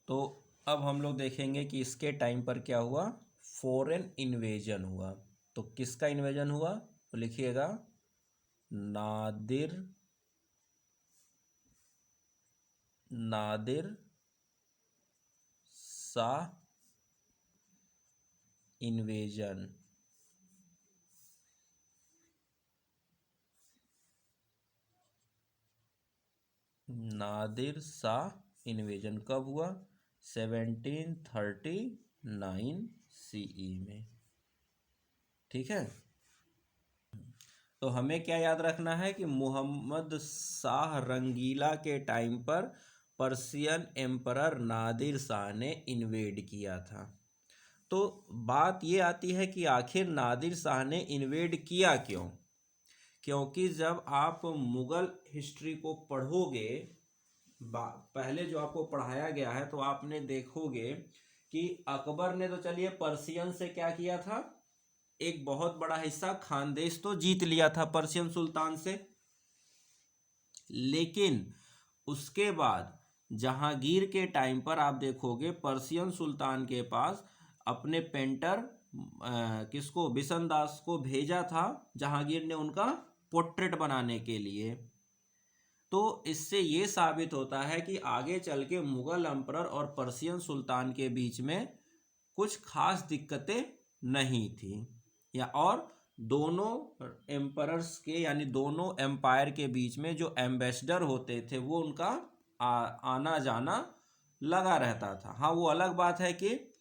तो अब हम लोग देखेंगे कि इसके टाइम पर क्या हुआ, फॉरेन इन्वेजन हुआ। तो किसका इन्वेजन हुआ, तो लिखिएगा नादिर शाह इन्वेजन। नादिर शाह इन्वेजन कब हुआ, 1739 सीई में। ठीक है, तो हमें क्या याद रखना है कि मोहम्मद शाह रंगीला के टाइम पर पर्शियन एम्परर नादिर शाह ने इन्वेड किया था। तो बात ये आती है कि आखिर नादिर शाह ने इन्वेड किया क्यों। क्योंकि जब आप मुग़ल हिस्ट्री को पढ़ोगे, पहले जो आपको पढ़ाया गया है, तो आपने देखोगे कि अकबर ने तो चलिए पर्शियन से क्या किया था, एक बहुत बड़ा हिस्सा खानदेश तो जीत लिया था पर्शियन सुल्तान से, लेकिन उसके बाद जहांगीर के टाइम पर आप देखोगे पर्शियन सुल्तान के पास अपने पेंटर किसको, बिशनदास को भेजा था जहांगीर ने उनका पोर्ट्रेट बनाने के लिए। तो इससे ये साबित होता है कि आगे चल के मुग़ल एम्परर और पर्शियन सुल्तान के बीच में कुछ खास दिक्कतें नहीं थी, या और दोनों एम्परर्स के यानी दोनों एम्पायर के बीच में जो एम्बेसडर होते थे वो उनका आना जाना लगा रहता था। हाँ, वो अलग बात है कि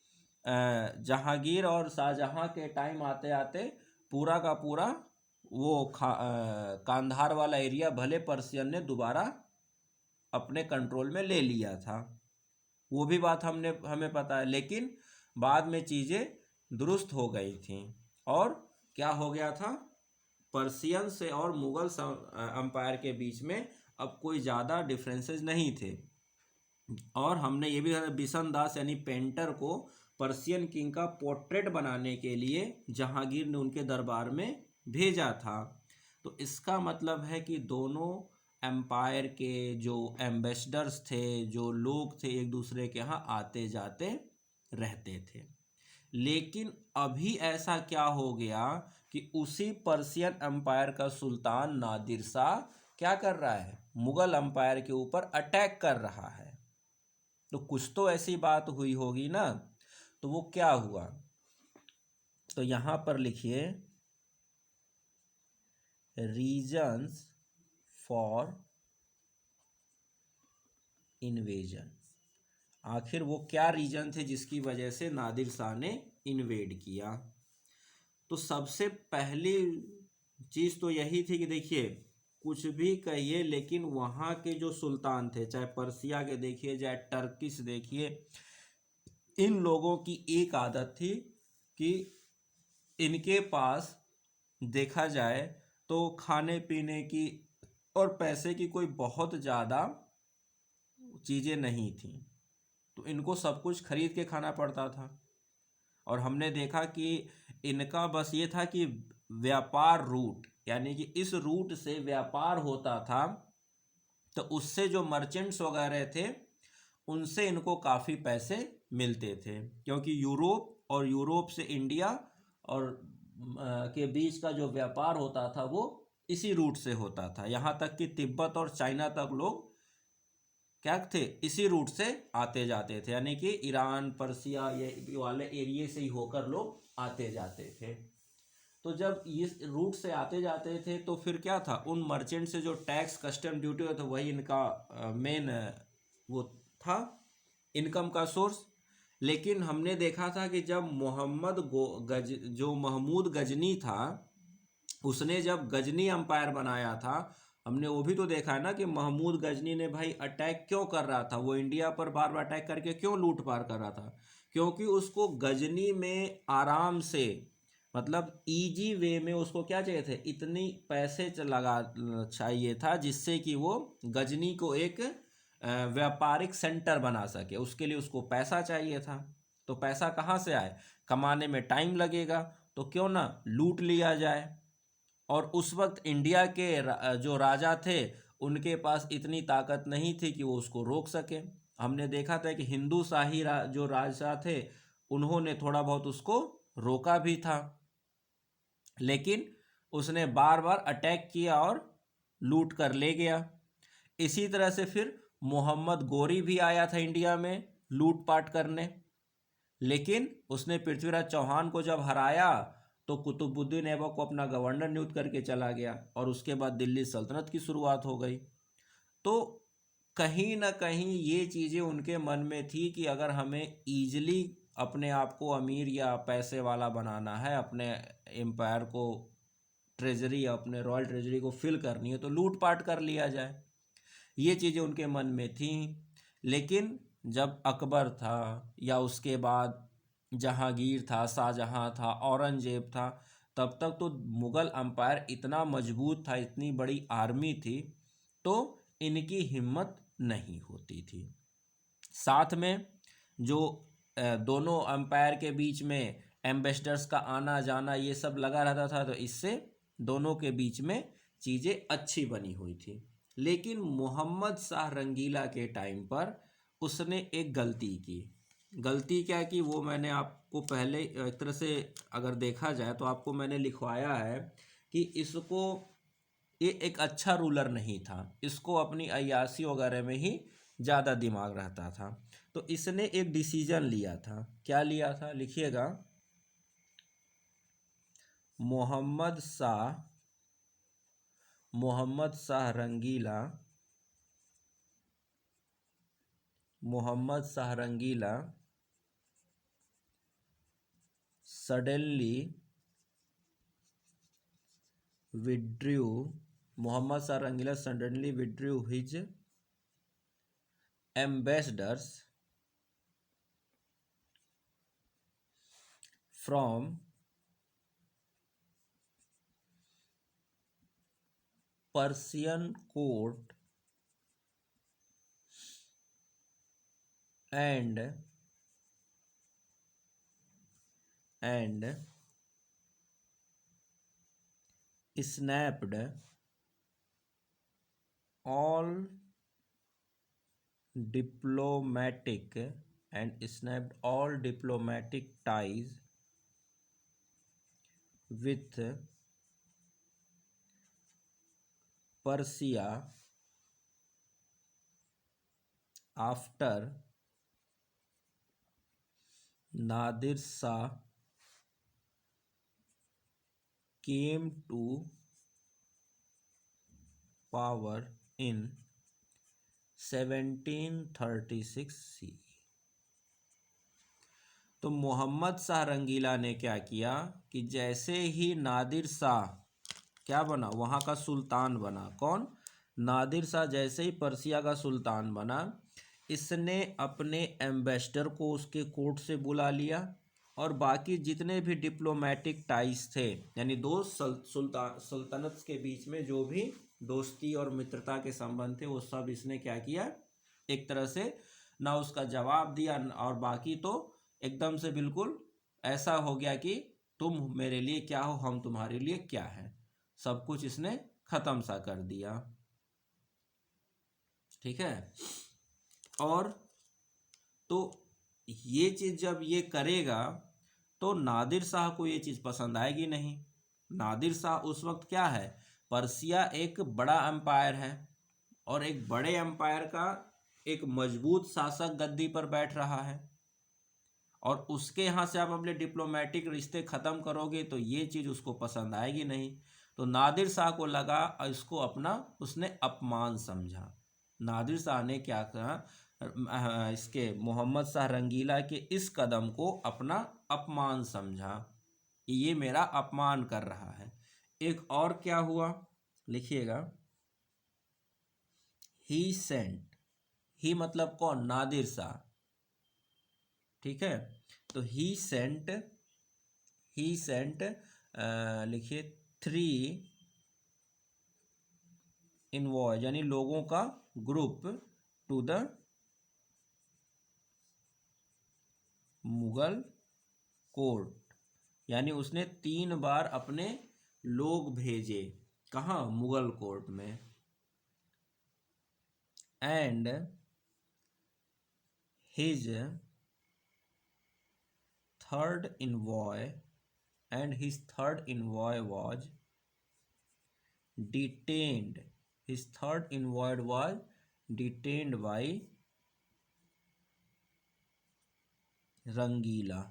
जहांगीर और शाहजहां के टाइम आते आते पूरा का पूरा वो कांधार वाला एरिया भले पर्शियन ने दोबारा अपने कंट्रोल में ले लिया था, वो भी बात हमें पता है, लेकिन बाद में चीज़ें दुरुस्त हो गई थी और क्या हो गया था, पर्शियन से और मुग़ल एम्पायर के बीच में अब कोई ज़्यादा डिफरेंसेस नहीं थे। और हमने ये भी बिशनदास यानी पेंटर को पर्शियन किंग का पोर्ट्रेट बनाने के लिए जहांगीर ने उनके दरबार में भेजा था। तो इसका मतलब है कि दोनों एम्पायर के जो एम्बेसडर्स थे, जो लोग थे, एक दूसरे के यहाँ आते जाते रहते थे। लेकिन अभी ऐसा क्या हो गया कि उसी पर्शियन एम्पायर का सुल्तान नादिर शाह क्या कर रहा है, मुग़ल एम्पायर के ऊपर अटैक कर रहा है। तो कुछ तो ऐसी बात हुई होगी ना, तो वो क्या हुआ, तो यहाँ पर लिखिए रीजंस फॉर इन्वेजन। आखिर वो क्या रीजन थे जिसकी वजह से नादिर शाह ने इन्वेड किया। तो सबसे पहली चीज़ तो यही थी कि देखिए, कुछ भी कहिए लेकिन वहाँ के जो सुल्तान थे, चाहे पर्सिया के देखिए चाहे टर्किश देखिए, इन लोगों की एक आदत थी कि इनके पास देखा जाए तो खाने पीने की और पैसे की कोई बहुत ज़्यादा चीज़ें नहीं थी, तो इनको सब कुछ खरीद के खाना पड़ता था। और हमने देखा कि इनका बस ये था कि व्यापार रूट, यानी कि इस रूट से व्यापार होता था, तो उससे जो मर्चेंट्स वगैरह थे उनसे इनको काफ़ी पैसे मिलते थे, क्योंकि यूरोप और यूरोप से इंडिया और के बीच का जो व्यापार होता था वो इसी रूट से होता था। यहाँ तक कि तिब्बत और चाइना तक लोग क्या थे, इसी रूट से आते जाते थे, यानी कि ईरान पर्सिया ये वाले एरिए से ही होकर लोग आते जाते थे। तो जब इस रूट से आते जाते थे तो फिर क्या था, उन मर्चेंट से जो टैक्स कस्टम ड्यूटी होता था वही इनका मेन वो था इनकम का सोर्स। लेकिन हमने देखा था कि जब जो महमूद गजनी था, उसने जब गजनी एम्पायर बनाया था, हमने वो भी तो देखा है ना कि महमूद गजनी ने भाई अटैक क्यों कर रहा था, वो इंडिया पर बार बार अटैक करके क्यों लूट पार कर रहा था, क्योंकि उसको गजनी में आराम से, मतलब इजी वे में उसको क्या चाहिए थे, इतनी पैसे लगा चाहिए था जिससे कि वो गजनी को एक व्यापारिक सेंटर बना सके। उसके लिए उसको पैसा चाहिए था, तो पैसा कहाँ से आए, कमाने में टाइम लगेगा, तो क्यों ना लूट लिया जाए। और उस वक्त इंडिया के जो राजा थे उनके पास इतनी ताकत नहीं थी कि वो उसको रोक सके। हमने देखा था कि हिंदू शाही जो राजशाह थे उन्होंने थोड़ा बहुत उसको रोका भी था, लेकिन उसने बार बार अटैक किया और लूट कर ले गया। इसी तरह से फिर मोहम्मद गोरी भी आया था इंडिया में लूटपाट करने, लेकिन उसने पृथ्वीराज चौहान को जब हराया तो कुतुबुद्दीन ऐबक को अपना गवर्नर नियुक्त करके चला गया और उसके बाद दिल्ली सल्तनत की शुरुआत हो गई। तो कहीं ना कहीं ये चीज़ें उनके मन में थी कि अगर हमें ईजिली अपने आप को अमीर या पैसे वाला बनाना है, अपने एम्पायर को ट्रेजरी या अपने रॉयल ट्रेजरी को फिल करनी है, तो लूटपाट कर लिया जाए। ये चीज़ें उनके मन में थी। लेकिन जब अकबर था या उसके बाद जहांगीर था, शाहजहां था, औरंगजेब था, तब तक तो मुग़ल अम्पायर इतना मजबूत था, इतनी बड़ी आर्मी थी, तो इनकी हिम्मत नहीं होती थी। साथ में जो दोनों अम्पायर के बीच में एम्बेसडर्स का आना जाना ये सब लगा रहता था, तो इससे दोनों के बीच में चीज़ें अच्छी बनी हुई थी। लेकिन मोहम्मद शाह रंगीला के टाइम पर उसने एक गलती की। गलती क्या की वो मैंने आपको पहले एक तरह से अगर देखा जाए तो आपको मैंने लिखवाया है कि इसको, ये एक अच्छा रूलर नहीं था, इसको अपनी अय्याशी वगैरह में ही ज़्यादा दिमाग रहता था। तो इसने एक डिसीजन लिया था। क्या लिया था, लिखिएगा। मोहम्मद शाह रंगीला, suddenly withdrew his ambassadors from Persian court and snapped all diplomatic ties with Persia after Nadir Shah came to power in 1736 CE। तो मोहम्मद शाह रंगीला ने क्या किया कि जैसे ही नादिर शाह क्या बना, वहाँ का सुल्तान बना। कौन, नादिर शाह जैसे ही पर्सिया का सुल्तान बना, इसने अपने एम्बेसडर को उसके कोर्ट से बुला लिया और बाकी जितने भी डिप्लोमेटिक टाइज थे, यानी दो सल्तनत के बीच में जो भी दोस्ती और मित्रता के संबंध थे, वो सब इसने क्या किया, एक तरह से ना उसका जवाब दिया, और बाकी तो एकदम से बिल्कुल ऐसा हो गया कि तुम मेरे लिए क्या हो, हम तुम्हारे लिए क्या है, सब कुछ इसने खत्म सा कर दिया। ठीक है। और तो ये चीज जब ये करेगा तो नादिर शाह को ये चीज पसंद आएगी नहीं। नादिर शाह उस वक्त क्या है, पर्सिया एक बड़ा एम्पायर है और एक बड़े एम्पायर का एक मजबूत शासक गद्दी पर बैठ रहा है, और उसके यहाँ से आप अपने डिप्लोमेटिक रिश्ते ख़त्म करोगे तो ये चीज़ उसको पसंद आएगी नहीं। तो नादिर शाह को लगा इसको अपना, उसने अपमान समझा। नादिर शाह ने क्या कहा, इसके मोहम्मद शाह रंगीला के इस कदम को अपना अपमान समझा, ये मेरा अपमान कर रहा है। एक और क्या हुआ, लिखिएगा। ही सेंट, ही मतलब कौन, नादिर शाह। ठीक है। तो ही सेंट लिखिए 3 इनवॉयज, यानी लोगों का group, to the Mughal court, यानी उसने 3 बार अपने लोग भेजे, कहाँ, मुगल कोर्ट में। And his third envoy was detained. His third envoy was detained by Rangila.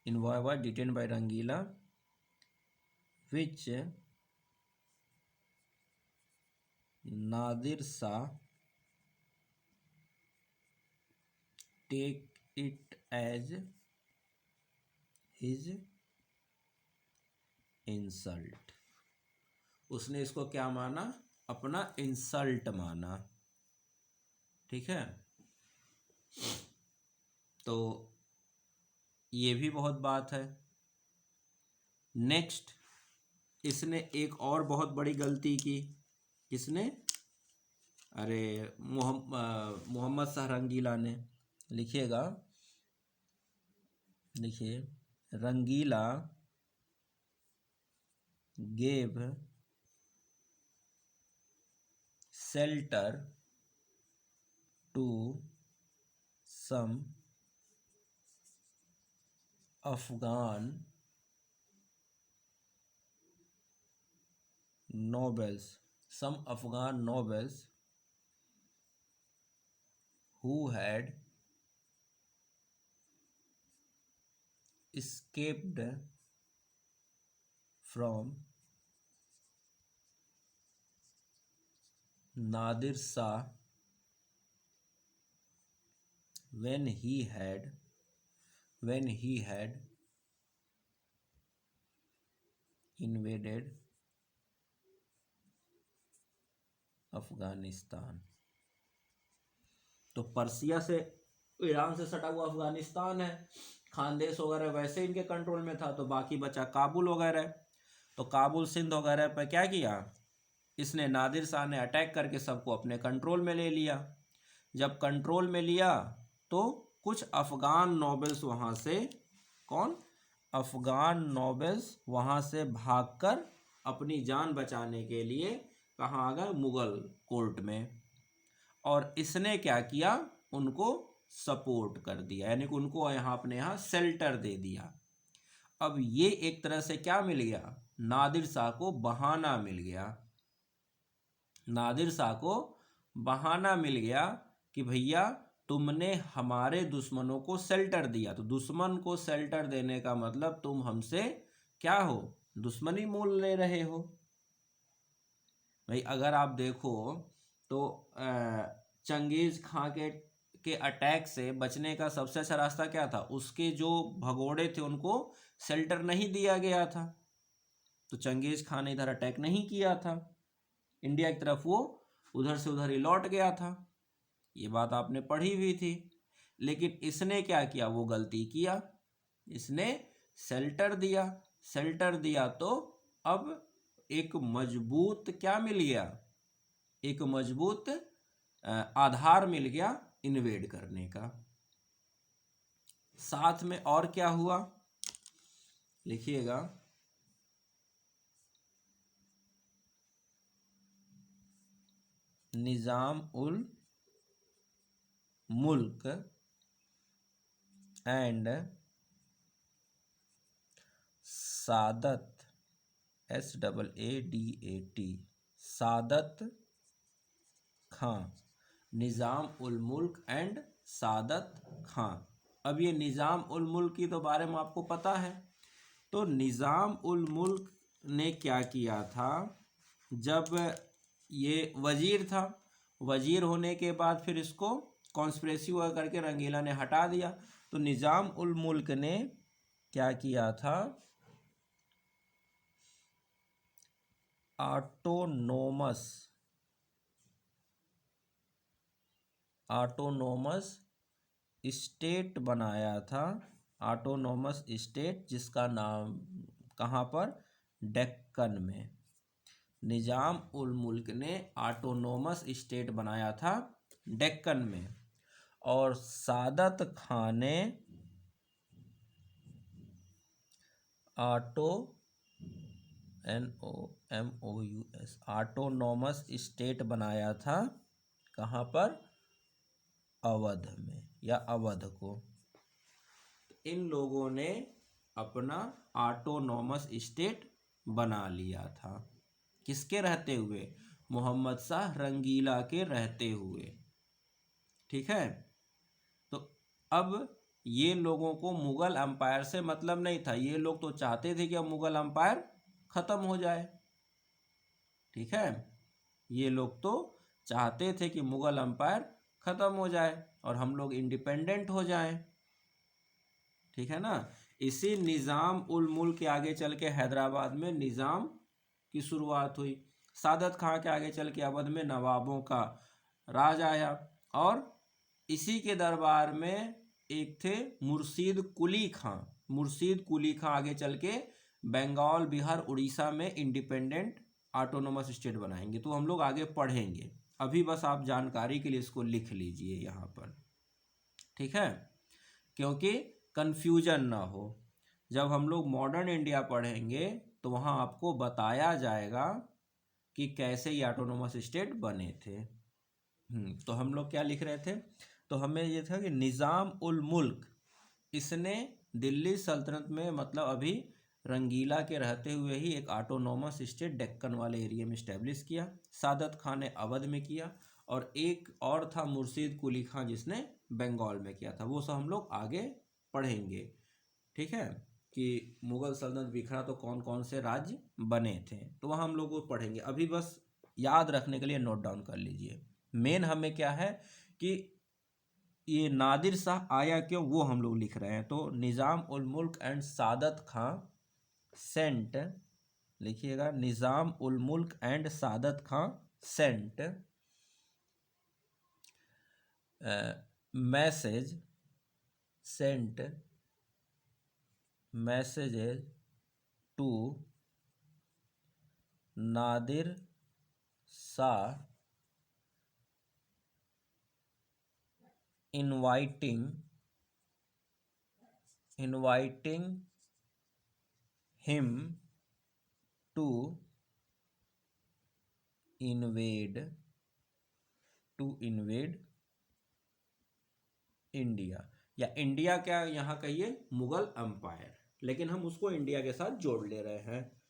Envoy was detained by Rangila, which Nadir Shah take it as his insult. उसने इसको क्या माना? अपना इंसल्ट माना। ठीक है, तो ये भी बहुत बात है। नेक्स्ट, इसने एक और बहुत बड़ी गलती की। किसने? अरे मोहम्मद शाह रंगीला ने। लिखिएगा, लिखिए, रंगीला gave shelter to some Afghan nobles who had escaped from Nadir Shah when he had invaded Afghanistan. तो पर्सिया से, ईरान से सटा हुआ अफगानिस्तान है, खानदेश वगैरह वैसे इनके कंट्रोल में था, तो बाकी बचा काबुल वगैरह। तो काबुल, सिंध वगैरह पर क्या किया इसने? नादिर शाह ने अटैक करके सबको अपने कंट्रोल में ले लिया। जब कंट्रोल में लिया तो कुछ अफगान नोबल्स वहाँ से, कौन? अफगान नोबल्स वहाँ से भागकर अपनी जान बचाने के लिए कहाँ आ गए? मुगल कोर्ट में। और इसने क्या किया? उनको सपोर्ट कर दिया, यानी कि उनको यहाँ अपने यहाँ शेल्टर दे दिया। अब ये एक तरह से क्या मिल गया? नादिर शाह को बहाना मिल गया। नादिर शाह को बहाना मिल गया कि भैया तुमने हमारे दुश्मनों को शेल्टर दिया, तो दुश्मन को शेल्टर देने का मतलब तुम हमसे क्या हो? दुश्मनी मोल ले रहे हो। भाई अगर आप देखो तो चंगेज खां के अटैक से बचने का सबसे अच्छा रास्ता क्या था? उसके जो भगोड़े थे उनको शेल्टर नहीं दिया गया था, तो चंगेज खान ने इधर अटैक नहीं किया था, इंडिया की तरफ वो उधर से उधर ही लौट गया था। ये बात आपने पढ़ी हुई थी। लेकिन इसने क्या किया? वो गलती किया, इसने शेल्टर दिया। शेल्टर दिया तो अब एक मजबूत क्या मिल गया? एक मजबूत आधार मिल गया इन्वेड करने का। साथ में और क्या हुआ? लिखिएगा, Nizam ul Mulk and Saadat, SAADAT, Saadat Khan, Nizam ul Mulk and Saadat खां। अब ये निज़ाम उल मुल्क की तो बारे में आपको पता है। तो निज़ाम उल मुल्क ने क्या किया था? जब ये वजीर था, वजीर होने के बाद फिर इसको कॉन्स्पिरेसी हुआ करके रंगीला ने हटा दिया। तो निज़ाम उल मुल्क ने क्या किया था? ऑटोनोमस स्टेट बनाया था। ऑटोनोमस स्टेट, जिसका नाम कहाँ पर? डेक्कन में। निजाम उल मुल्क ने ऑटोनोमस स्टेट बनाया था डेक्कन में, और सादत खान ने AUTONOMOUS ऑटोनॉमस स्टेट बनाया था कहाँ पर? अवध में या अवध को। इन लोगों ने अपना ऑटोनॉमस स्टेट बना लिया था किसके रहते हुए? मोहम्मद शाह रंगीला के रहते हुए। ठीक है। तो अब ये लोगों को मुगल एम्पायर से मतलब नहीं था, ये लोग तो चाहते थे कि अब मुगल एम्पायर खत्म हो जाए। ठीक है, ये लोग तो चाहते थे कि मुगल एम्पायर खत्म हो जाए और हम लोग इंडिपेंडेंट हो जाएं। ठीक है ना। इसी निज़ाम उल मुल्क के आगे चल के हैदराबाद में निज़ाम की शुरुआत हुई। सादत खां के आगे चल के अवध में नवाबों का राज आया और इसी के दरबार में एक थे मुर्शीद कुली खां। मुर्शीद कुली खां आगे चल के बंगाल, बिहार, उड़ीसा में इंडिपेंडेंट ऑटोनोमस स्टेट बनाएंगे। तो हम लोग आगे पढ़ेंगे, अभी बस आप जानकारी के लिए इसको लिख लीजिए यहाँ पर। ठीक है, क्योंकि कंफ्यूजन ना हो। जब हम लोग मॉडर्न इंडिया पढ़ेंगे तो वहाँ आपको बताया जाएगा कि कैसे ये ऑटोनोमस स्टेट बने थे। तो हम लोग क्या लिख रहे थे? तो हमें ये था कि निज़ाम उल मुल्क, इसने दिल्ली सल्तनत में मतलब अभी रंगीला के रहते हुए ही एक ऑटोनोमस स्टेट डेक्कन वाले एरिया में इस्टेब्लिश किया। सादत खान ने अवध में किया और एक और था मुर्शीद कुली खां जिसने बंगाल में किया था। वो सब हम लोग आगे पढ़ेंगे। ठीक है, कि मुगल सल्तनत बिखरा तो कौन कौन से राज्य बने थे, तो वहाँ हम लोग वो पढ़ेंगे। अभी बस याद रखने के लिए नोट डाउन कर लीजिए। मेन हमें क्या है कि ये नादिर शाह आया क्यों, वो हम लोग लिख रहे हैं। तो निज़ाम उल मुल्क एंड सादत खां सेंट, लिखिएगा, Nizam ul Mulk and Saadat Khan sent message sent messages to Nadir Shah inviting him to invade India, या इंडिया क्या यहाँ कहिए, मुगल एम्पायर, लेकिन हम उसको इंडिया के साथ जोड़ ले रहे हैं।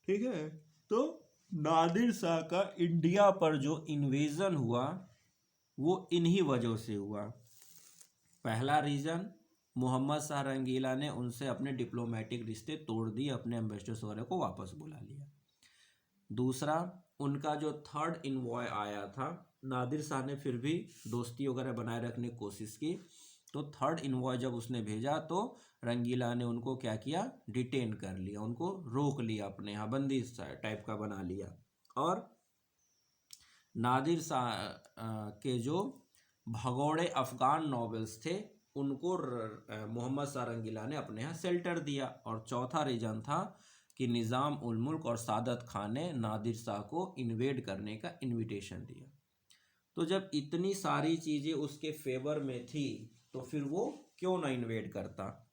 ठीक है, तो नादिर शाह का इंडिया पर जो इन्वेजन हुआ वो इन्हीं वजहों से हुआ। पहला रीज़न, मोहम्मद शाह रंगीला ने उनसे अपने डिप्लोमेटिक रिश्ते तोड़ दिए, अपने एम्बेसडर्स वगैरह को वापस बुला लिया। दूसरा, उनका जो थर्ड इन्वॉय आया था, नादिर शाह ने फिर भी दोस्ती वगैरह बनाए रखने की कोशिश की, तो थर्ड इन्वॉय जब उसने भेजा तो रंगीला ने उनको क्या किया, डिटेन कर लिया, उनको रोक लिया, अपने यहाँ बंदी टाइप का बना लिया। और नादिर शाह के जो भगोड़े अफगान नॉवेल्स थे उनको मोहम्मद शाह रंगीला ने अपने यहाँ शेल्टर दिया। और चौथा रीजन था कि निज़ाम उल मुल्क और सादत खान ने नादिर शाह को इन्वेड करने का इनविटेशन दिया। तो जब इतनी सारी चीज़ें उसके फेवर में थी तो फिर वो क्यों ना इन्वेड करता।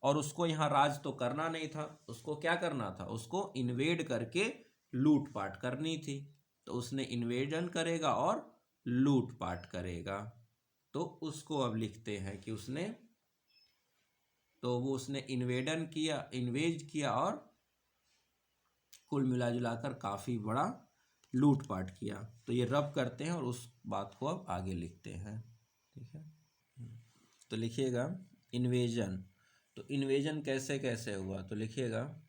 और उसको यहाँ राज तो करना नहीं था, उसको क्या करना था, उसको इन्वेड करके लूटपाट करनी थी। तो उसने इन्वेजन करेगा और लूटपाट करेगा। तो उसको अब लिखते हैं कि उसने इन्वेडन किया, इन्वेज किया और कुल मिला जुलाकर काफ़ी बड़ा लूटपाट किया। तो ये रब करते हैं और उस बात को अब आगे लिखते हैं। ठीक है, तो लिखिएगा इन्वेजन। तो इन्वेजन कैसे कैसे हुआ, तो लिखिएगा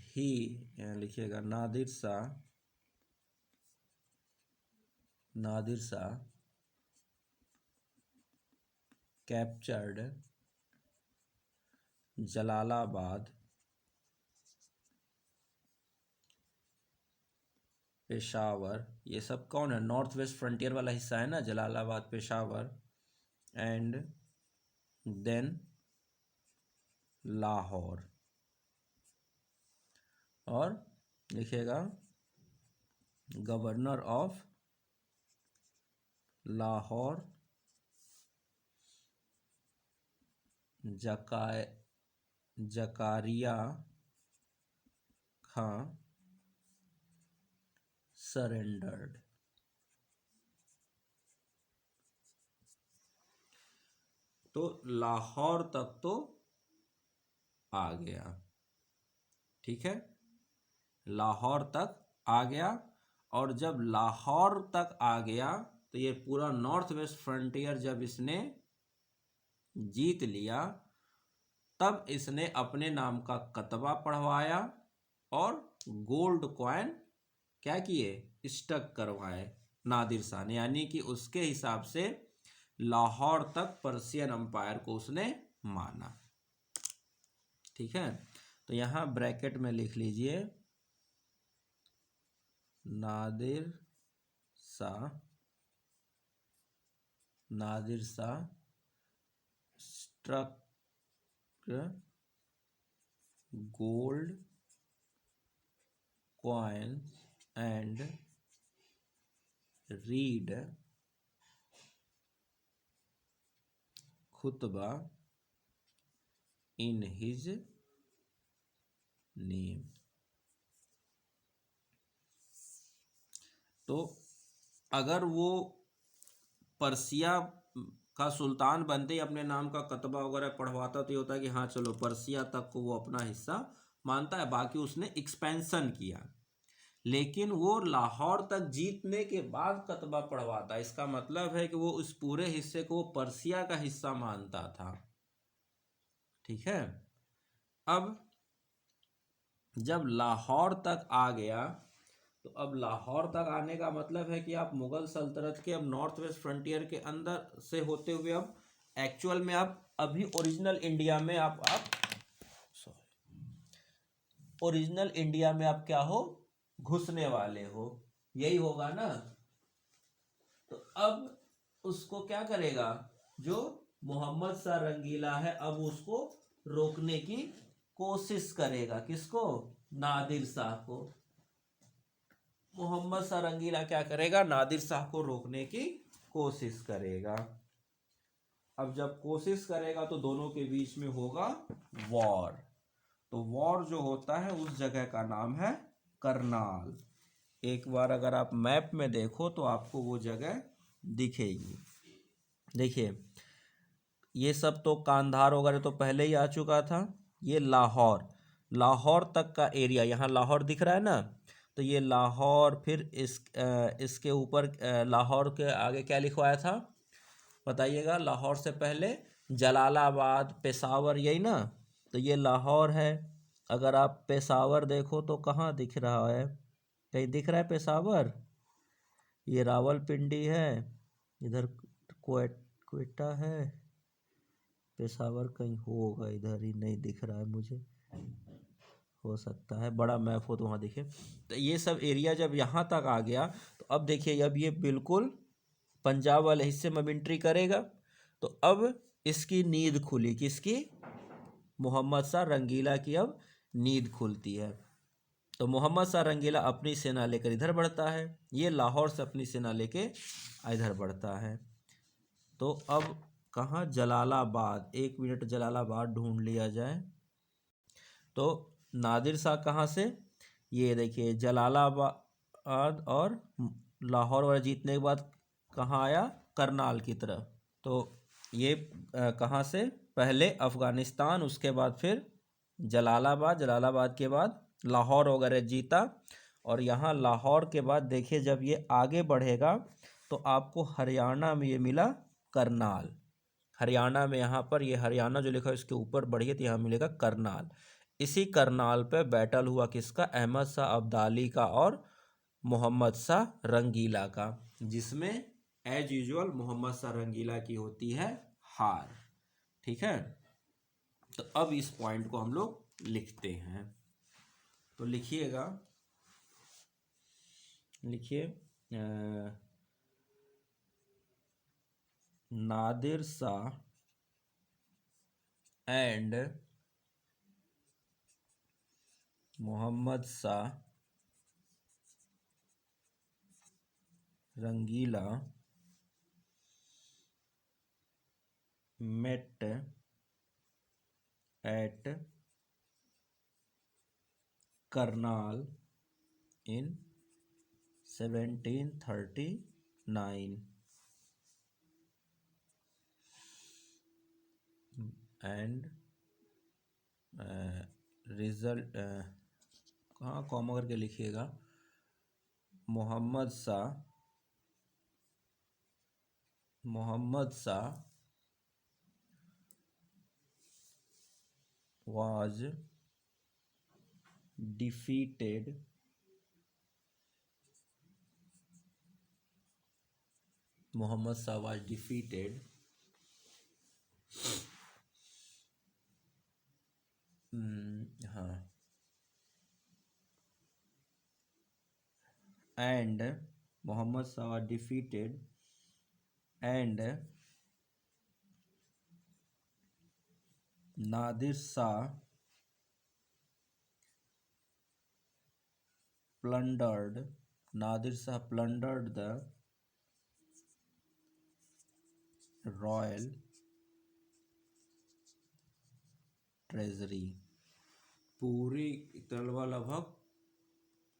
ही, लिखिएगा नादिर शाह कैप्चर्ड जलालाबाद, पेशावर, ये सब कौन है, नॉर्थ वेस्ट फ्रंटियर वाला हिस्सा है ना, जलालाबाद, पेशावर, एंड देन लाहौर। और लिखिएगा governor of Lahore Zakariya Khan surrendered. तो लाहौर तक तो आ गया, ठीक है, लाहौर तक आ गया। और जब लाहौर तक आ गया तो ये पूरा नॉर्थ वेस्ट फ्रंटियर जब इसने जीत लिया, तब इसने अपने नाम का कतबा पढ़वाया और गोल्ड कॉइन क्या किए, स्टक करवाए नादिर शाह ने। यानी कि उसके हिसाब से लाहौर तक पर्शियन अंपायर को उसने माना, ठीक है। तो यहां ब्रैकेट में लिख लीजिए Nadir Shah struck gold coins and read khutbah in his name। तो अगर वो पर्सिया का सुल्तान बनते ही अपने नाम का कतबा वगैरह पढ़वाता तो ये होता है कि हाँ चलो पर्सिया तक को वो अपना हिस्सा मानता है, बाकी उसने एक्सपेंशन किया। लेकिन वो लाहौर तक जीतने के बाद कतबा पढ़वाता, इसका मतलब है कि वो उस पूरे हिस्से को वो पर्सिया का हिस्सा मानता था, ठीक है। अब जब लाहौर तक आ गया तो अब लाहौर तक आने का मतलब है कि आप मुगल सल्तनत के अब नॉर्थ वेस्ट फ्रंटियर के अंदर से होते हुए अब एक्चुअल में आप अभी ओरिजिनल इंडिया में आप ओरिजिनल इंडिया में आप क्या हो, घुसने वाले हो, यही होगा ना। तो अब उसको क्या करेगा, जो मोहम्मद शाह रंगीला है अब उसको रोकने की कोशिश करेगा, किसको, नादिर शाह को। मोहम्मद शाह रंगीला क्या करेगा, नादिर शाह को रोकने की कोशिश करेगा। अब जब कोशिश करेगा तो दोनों के बीच में होगा वॉर। तो वॉर जो होता है उस जगह का नाम है करनाल। एक बार अगर आप मैप में देखो तो आपको वो जगह दिखेगी। देखिए ये सब तो कांधार वगैरह तो पहले ही आ चुका था। ये लाहौर तक का एरिया, यहाँ लाहौर दिख रहा है ना, तो ये लाहौर, फिर इसके ऊपर लाहौर के आगे क्या लिखवाया था बताइएगा, लाहौर से पहले जलालाबाद, पेशावर, यही ना। तो ये लाहौर है। अगर आप पेशावर देखो तो कहाँ दिख रहा है, कहीं दिख रहा है पेशावर, ये रावलपिंडी है, इधर क्वेटा है, पेशावर कहीं होगा, इधर ही नहीं दिख रहा है मुझे, हो सकता है बड़ा मैप हो तो वहाँ दिखे। तो ये सब एरिया जब यहाँ तक आ गया तो अब देखिए अब ये बिल्कुल पंजाब वाले हिस्से में एंट्री करेगा। तो अब इसकी नींद खुली, किसकी, मोहम्मद शाह रंगीला की अब नींद खुलती है। तो मोहम्मद शाह रंगीला अपनी सेना लेकर इधर बढ़ता है, ये लाहौर से अपनी सेना लेके इधर बढ़ता है। तो अब कहाँ, जलालाबाद, 1 मिनट जलालाबाद ढूंढ लिया जाए। तो नादिर शाह कहाँ से, ये देखिए जलालाबाद और लाहौर वाला जीतने के बाद कहाँ आया, करनाल की तरफ। तो ये कहाँ से, पहले अफ़गानिस्तान, उसके बाद फिर जलालाबाद के बाद लाहौर वगैरह जीता। और यहाँ लाहौर के बाद देखिए जब ये आगे बढ़ेगा तो आपको हरियाणा में ये मिला करनाल। हरियाणा में यहाँ पर ये हरियाणा जो लिखा है इसके ऊपर बढ़िए तो यहाँ मिलेगा करनाल। इसी करनाल पे बैटल हुआ किसका, अहमद शाह अब्दाली का और मोहम्मद शाह रंगीला का, जिसमें एज यूजुअल मोहम्मद शाह रंगीला की होती है हार, ठीक है। तो अब इस पॉइंट को हम लोग लिखते हैं। तो लिखिएगा, लिखिए Nadir Shah and Mohammad Shah Rangila met at Karnal in 1739 and result कहाँ कॉमा करके लिखिएगा, मोहम्मद शाह was defeated हाँ and Muhammad Shah was defeated and Nadir Shah plundered the royal treasury, पूरी तलवा लगभग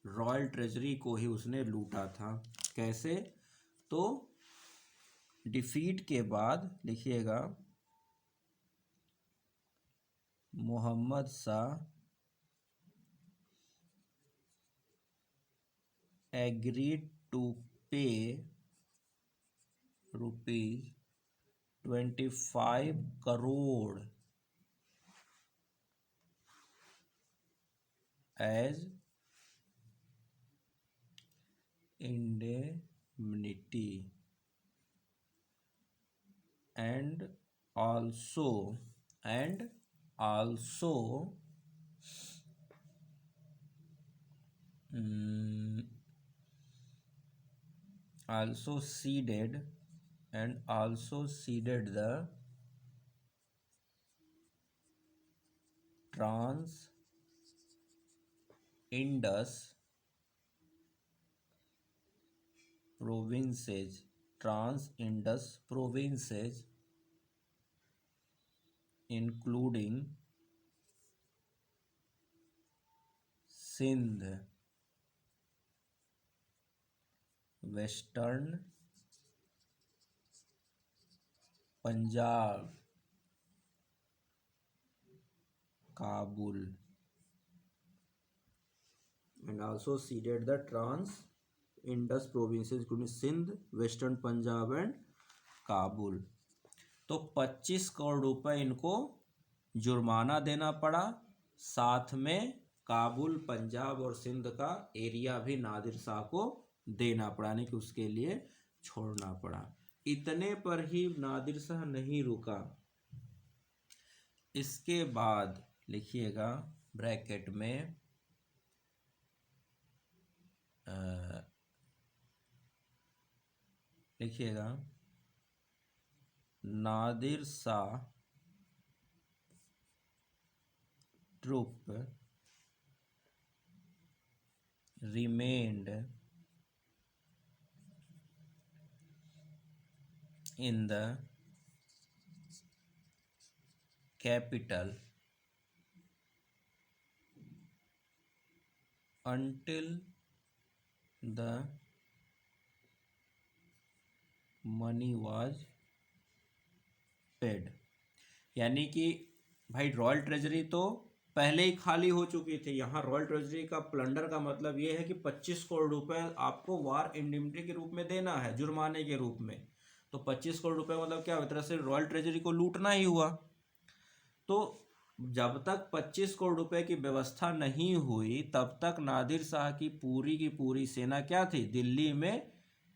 रॉयल ट्रेजरी को ही उसने लूटा था। कैसे? तो डिफीट के बाद लिखिएगा, मोहम्मद शाह एग्रीड टू पे ₹25 crore as indemnity and also ceded the Trans-Indus provinces including Sindh, Western Punjab, Kabul, and also ceded the Trans-Indus provinces including Sindh, Western Punjab and Kabul. तो 25 करोड़ रुपए इनको जुर्माना देना पड़ा, साथ में काबुल, पंजाब और सिंध का एरिया भी नादिर शाह को देना पड़ा, यानी कि उसके लिए छोड़ना पड़ा। इतने पर ही नादिर शाह नहीं रुका, इसके बाद लिखिएगा ब्रैकेट में लिखिएगा, Nadir Shah troop remained in the capital until the money was paid। यानी कि भाई रॉयल ट्रेजरी तो पहले ही खाली हो चुकी थी, यहाँ रॉयल ट्रेजरी का प्लंडर का मतलब ये है कि 25 करोड़ रुपए आपको वार इंडिमनिटी के रूप में देना है, जुर्माने के रूप में। तो 25 करोड़ रुपए मतलब क्या, एक तरह से रॉयल ट्रेजरी को लूटना ही हुआ। तो जब तक 25 करोड़ रुपए की व्यवस्था नहीं हुई तब तक नादिर शाह की पूरी सेना क्या थी, दिल्ली में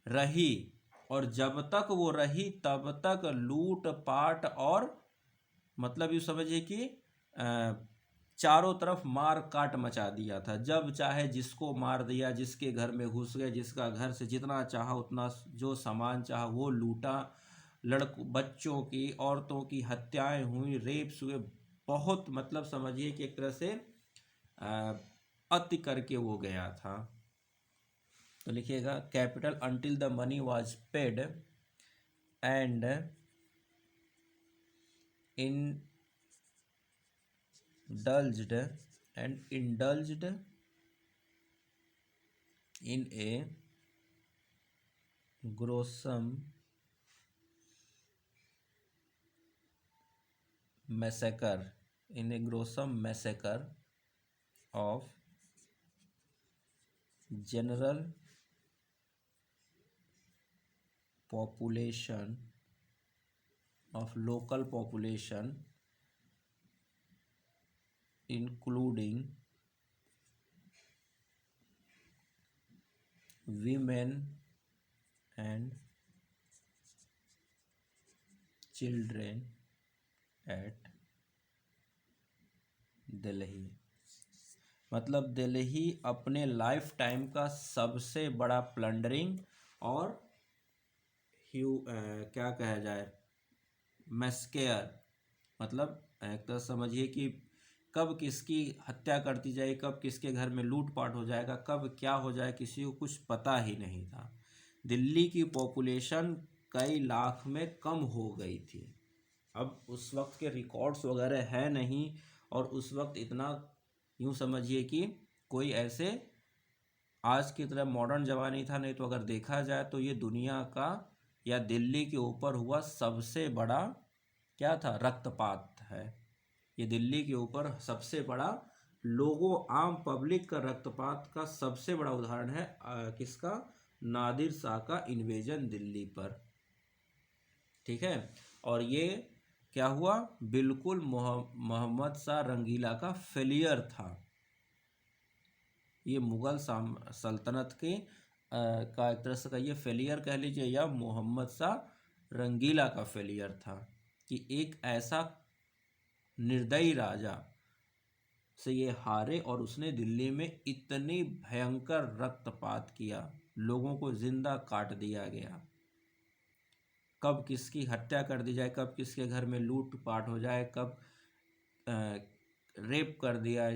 रही, और जब तक वो रही तब तक लूट पाट और मतलब यूँ समझिए कि चारों तरफ मार काट मचा दिया था। जब चाहे जिसको मार दिया, जिसके घर में घुस गए, जिसका घर से जितना चाहा उतना जो सामान चाहा वो लूटा, बच्चों की, औरतों की हत्याएं हुई, रेप्स हुए, बहुत मतलब समझिए कि एक तरह से अति करके वो गया था। तो लिखिएगा capital until the money was paid and indulged in a gruesome massacre of general population of local population including women and children at Delhi. मतलब दिल्ली अपने लाइफ टाइम का सबसे बड़ा प्लंडरिंग और क्या कहा जाए मैस्केयर, मतलब एक तरह समझिए कि कब किसकी हत्या कर दी जाए, कब किसके घर में लूटपाट हो जाएगा, कब क्या हो जाए किसी को कुछ पता ही नहीं था। दिल्ली की पॉपुलेशन कई लाख में कम हो गई थी। अब उस वक्त के रिकॉर्ड्स वगैरह है नहीं, और उस वक्त इतना यूँ समझिए कि कोई ऐसे आज की तरह मॉडर्न ज़माना नहीं था। नहीं तो अगर देखा जाए तो ये दुनिया का या दिल्ली के ऊपर हुआ सबसे बड़ा क्या था, रक्तपात है। ये दिल्ली के ऊपर सबसे बड़ा लोगों आम पब्लिक का रक्तपात का सबसे बड़ा उदाहरण है। किसका, नादिर शाह का इन्वेजन दिल्ली पर। ठीक है, और ये क्या हुआ, बिल्कुल मोहम्मद शाह रंगीला का फेलियर था। ये मुग़ल सल्तनत के का एक तरह से कहिए फेलियर कह लीजिए, या मोहम्मद शाह रंगीला का फेलियर था कि एक ऐसा निर्दयी राजा से ये हारे और उसने दिल्ली में इतनी भयंकर रक्तपात किया, लोगों को जिंदा काट दिया गया। कब किसकी हत्या कर दी जाए, कब किसके घर में लूट पाट हो जाए, कब रेप कर दिया,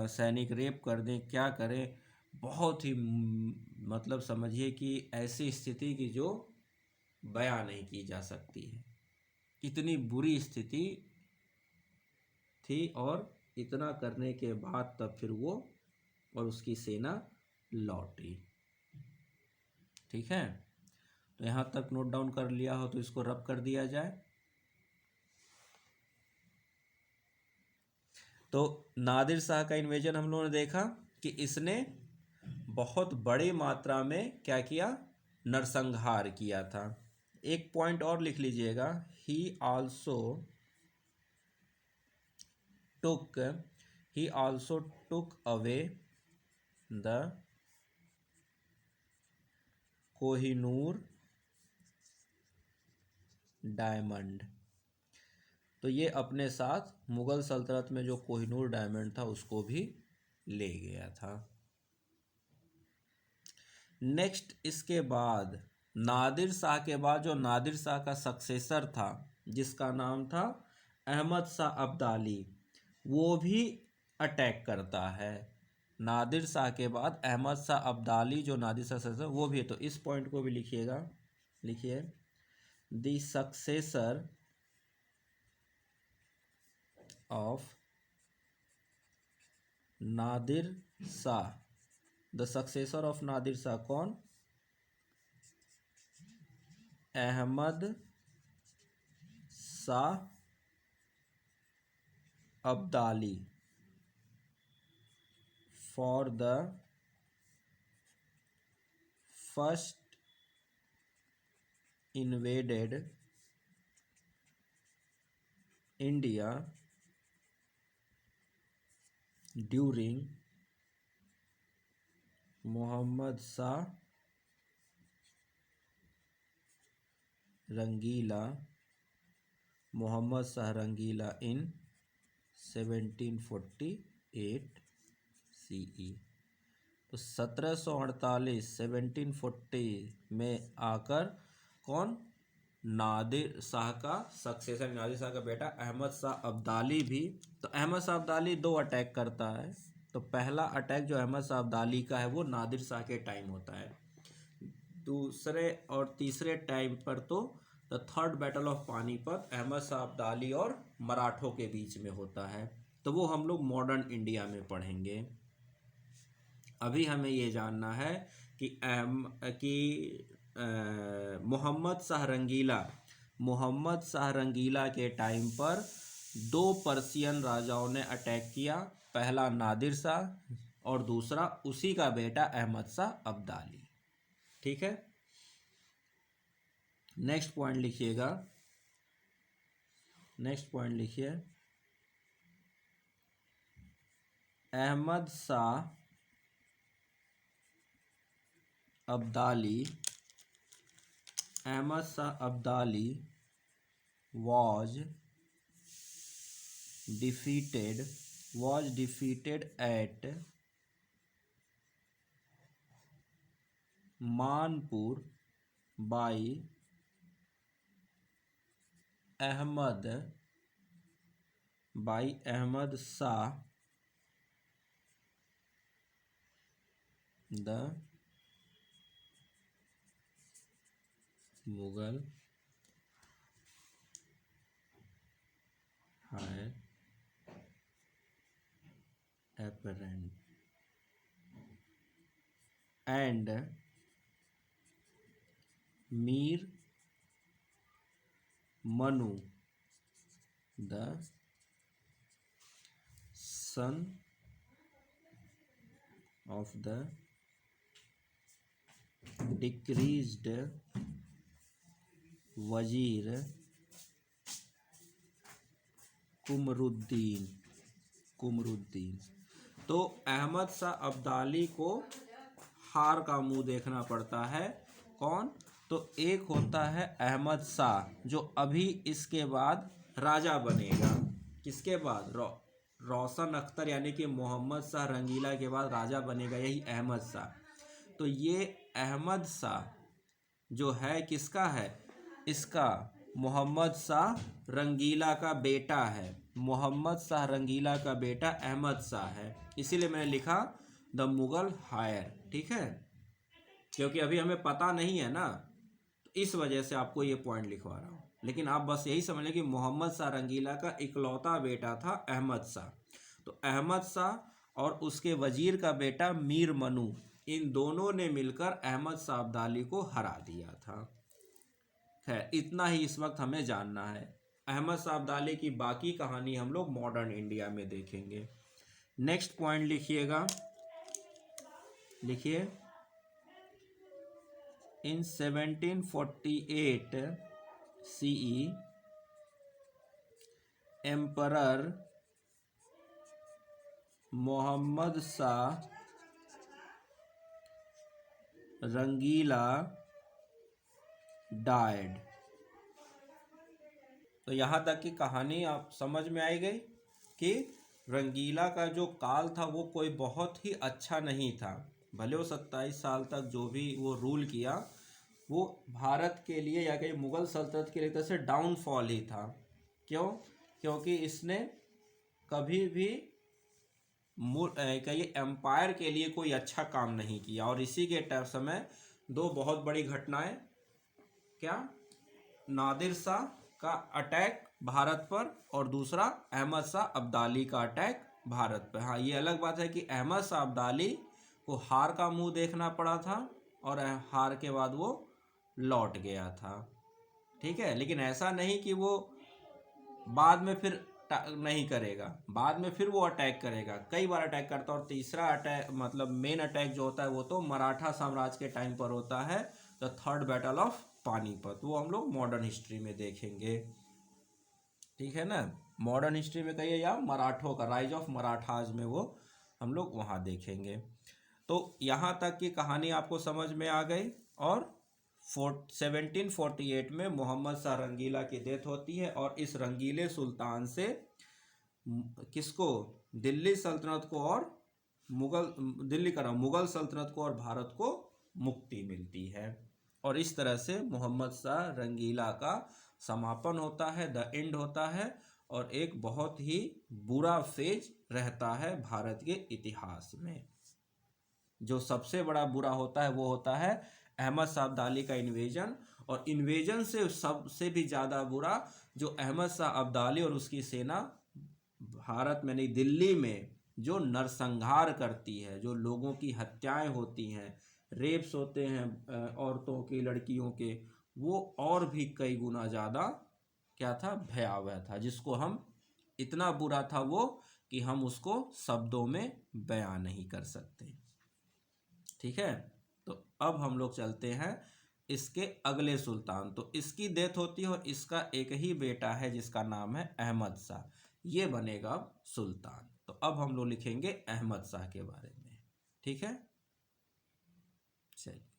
सैनिक रेप कर दें, क्या करें, बहुत ही मतलब समझिए कि ऐसी स्थिति की जो बयां नहीं की जा सकती है। इतनी बुरी स्थिति थी, और इतना करने के बाद तब फिर वो और उसकी सेना लौटी। ठीक है, तो यहाँ तक नोट डाउन कर लिया हो तो इसको रब कर दिया जाए। तो नादिर शाह का इन्वेजन हम लोगों ने देखा कि इसने बहुत बड़ी मात्रा में क्या किया, नरसंहार किया था। एक पॉइंट और लिख लीजिएगा, ही also took away the Kohinoor diamond. तो ये अपने साथ मुग़ल सल्तनत में जो कोहिनूर डायमंड था उसको भी ले गया था। नेक्स्ट, इसके बाद नादिर शाह के बाद जो नादिर शाह का सक्सेसर था जिसका नाम था अहमद शाह अब्दाली, वो भी अटैक करता है। नादिर शाह के बाद अहमद शाह अब्दाली जो नादिर शाह सक्सेसर वो भी है। तो इस पॉइंट को भी लिखिएगा, लिखिए, the successor of Nadir Shah, the successor of Nadir Shah कौन, Ahmad Shah Abdali, for the first invaded India during Muhammad Shah Rangeela in 1748 CE। तो 1748 1740 में आकर कौन, नादिर शाह का सक्सेसर, नादिर शाह का बेटा अहमद शाह अब्दाली भी। तो अहमद शाह अब्दाली दो अटैक करता है। तो पहला अटैक जो अहमद शाह अब्दाली का है वो नादिर शाह के टाइम होता है। दूसरे और तीसरे टाइम पर तो the third battle of Panipat Ahmad Shah Abdali और मराठों के बीच में होता है। तो वो हम लोग मॉडर्न इंडिया में पढ़ेंगे। अभी हमें ये जानना है कि मोहम्मद शाह रंगीला के टाइम पर दो पर्शियन राजाओं ने अटैक किया, पहला नादिर शाह और दूसरा उसी का बेटा अहमद शाह अब्दाली। ठीक है, नेक्स्ट पॉइंट लिखिएगा। नेक्स्ट पॉइंट लिखिए, Ahmad Shah Abdali was defeated at Manpur by Ahmad Shah the Mughal heir apparent and Mir Manu the son of the decreased वजीर कुमरुद्दीन। तो अहमद शाह अब्दाली को हार का मुंह देखना पड़ता है। कौन? तो एक होता है अहमद शाह जो अभी इसके बाद राजा बनेगा। किसके बाद? रोशन अख्तर यानी कि मोहम्मद शाह रंगीला के बाद राजा बनेगा यही अहमद शाह। तो ये अहमद शाह जो है किसका है? इसका मोहम्मद शाह रंगीला का बेटा है। मोहम्मद शाह रंगीला का बेटा अहमद शाह है, इसीलिए मैंने लिखा द मुगल हायर। ठीक है, क्योंकि अभी हमें पता नहीं है ना, तो इस वजह से आपको ये पॉइंट लिखवा रहा हूँ। लेकिन आप बस यही समझ लें कि मोहम्मद शाह रंगीला का इकलौता बेटा था अहमद शाह। तो अहमद शाह और उसके वजीर का बेटा मीर मनु, इन दोनों ने मिलकर अहमद शाह अब्दाली को हरा दिया था। है इतना ही इस वक्त हमें जानना है। अहमद शाह अब्दाली की बाकी कहानी हम लोग मॉडर्न इंडिया में देखेंगे। नेक्स्ट पॉइंट लिखिएगा, लिखिए इन 1748 CE एम्परर मोहम्मद शाह रंगीला डाइड। तो यहाँ तक की कहानी आप समझ में आई गई कि रंगीला का जो काल था वो कोई बहुत ही अच्छा नहीं था। भले वो 27 साल तक जो भी वो रूल किया वो भारत के लिए या कहीं मुग़ल सल्तनत के लिए तरह से डाउनफॉल ही था। क्यों? क्योंकि इसने कभी भी कहीं एम्पायर के लिए कोई अच्छा काम नहीं किया। और इसी के समय दो बहुत बड़ी घटनाएं, क्या? नादिर शाह का अटैक भारत पर और दूसरा अहमद शाह अब्दाली का अटैक भारत पर। हाँ, ये अलग बात है कि अहमद शाह अब्दाली को हार का मुंह देखना पड़ा था और हार के बाद वो लौट गया था। ठीक है, लेकिन ऐसा नहीं कि वो बाद में फिर नहीं करेगा, बाद में फिर वो अटैक करेगा, कई बार अटैक करता। और तीसरा अटैक मतलब मेन अटैक जो होता है वो तो मराठा साम्राज्य के टाइम पर होता है, the third battle of Panipat. वो हम लोग मॉडर्न हिस्ट्री में देखेंगे। ठीक है ना, मॉडर्न हिस्ट्री में कहिए या मराठों का राइज ऑफ मराठाज में वो हम लोग वहाँ देखेंगे। तो यहाँ तक की कहानी आपको समझ में आ गई। और 1748 में मोहम्मद शाह रंगीला की डेथ होती है और इस रंगीले सुल्तान से किसको? दिल्ली सल्तनत को और मुगल सल्तनत को और भारत को मुक्ति मिलती है। और इस तरह से मोहम्मद शाह रंगीला का समापन होता है, द एंड होता है। और एक बहुत ही बुरा फेज रहता है भारत के इतिहास में। जो सबसे बड़ा बुरा होता है वो होता है अहमद शाह अब्दाली का इन्वेजन। और इन्वेजन से सबसे भी ज़्यादा बुरा जो अहमद शाह अब्दाली और उसकी सेना भारत में नहीं दिल्ली में जो नरसंहार करती है, जो लोगों की हत्याएं होती हैं, रेप्स होते हैं औरतों के, लड़कियों के, वो और भी कई गुना ज़्यादा क्या था, भयावह था, जिसको हम, इतना बुरा था वो कि हम उसको शब्दों में बयां नहीं कर सकते। ठीक है, तो अब हम लोग चलते हैं इसके अगले सुल्तान। तो इसकी डेथ होती है और इसका एक ही बेटा है जिसका नाम है अहमद शाह, ये बनेगा अब सुल्तान। तो अब हम लोग लिखेंगे अहमद शाह के बारे में। ठीक है, चलिए।